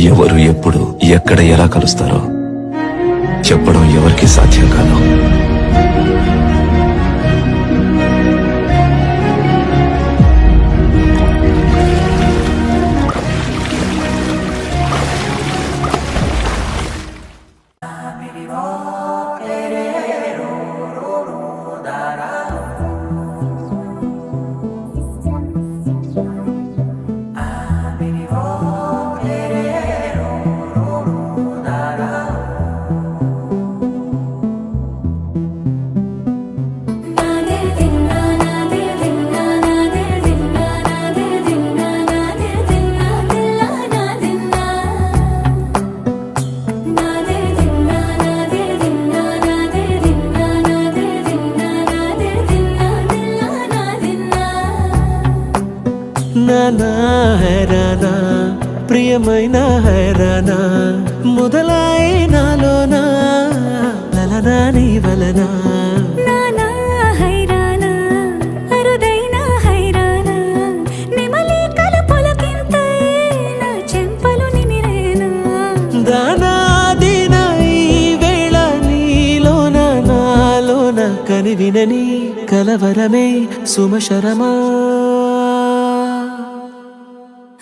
ఎవరు ఎప్పుడు ఎక్కడ ఎలా కలుస్తారో చెప్పడం ఎవరికి సాధ్యం కాదు. నానా హైరానా ప్రియమైన హైరానా మొదలాయి నాలోనా లలనా నీ వలనా. నానా హైరానా అరుదైన హైరానా నెమలి కలుపులకింతై నా చెంపలు నిమిరేనా. దానా దినా ఈ వేళ నీలోన నాలోన కనివినని కలవరమే సుమశరమా.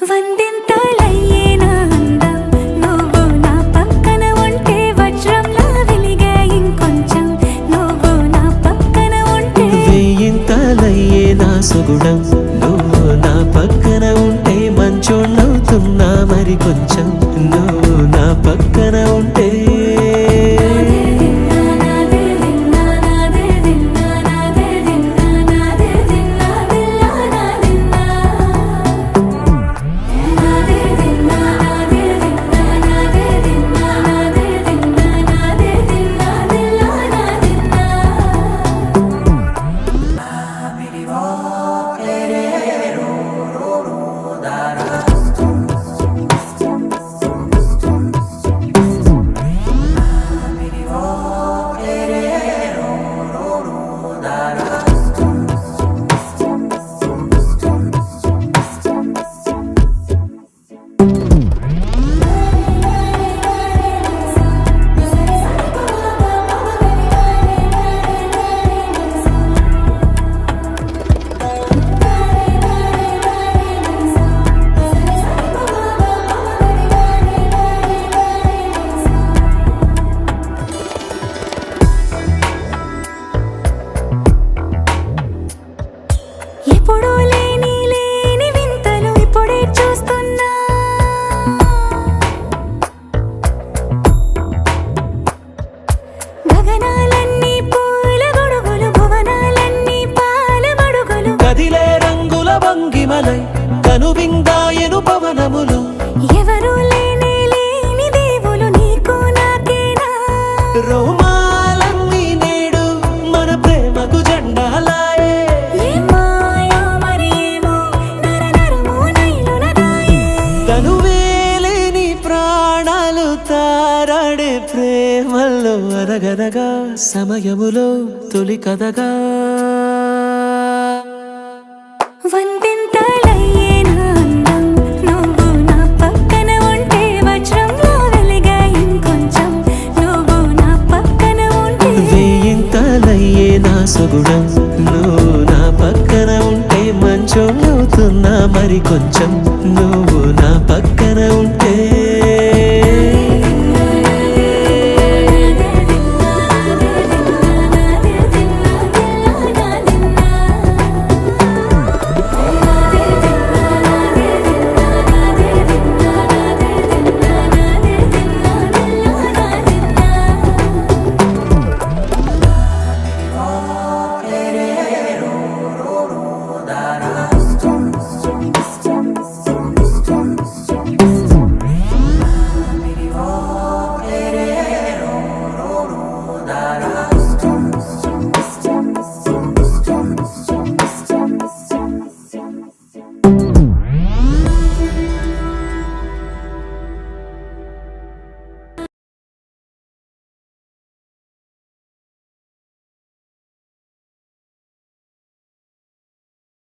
వందింతలయ్యేనా అందం నువ్వు నా పక్కన ఉంటే వజ్రంలా వెలిగే ఇంకొంచెం నువ్వు నా పక్కన ఉంటే. వేయింతలయ్యే నా సుగుణం నువ్వు నా పక్కన ఉంటే మంచోళ్ళవుతున్నా మరి కొంచెం నువ్వు నా పక్కన ఉంటే. ఎప్పుడూ లేని లేని వింతలు ఇప్పుడే చూస్తున్నా. గగనాలన్నీ పూల గొడుగులు భువనాలన్నీ పాల గొడుగులు కదిలే రంగుల భంగిమలై కనువిందాయను పవనములు. ఎవరు లేని లేని దేవులు నీకు నాకేనా. రోమాలన్నీ నేడు మన ప్రేమకు జెండాలాయే. ఏ మాయో మరి ఏమో నరనరమో నైలున దాయే. తనువేలేని ప్రాణాలు తారాడే ప్రేమల్లో అరగనగా సమయములో తొలి కథగా.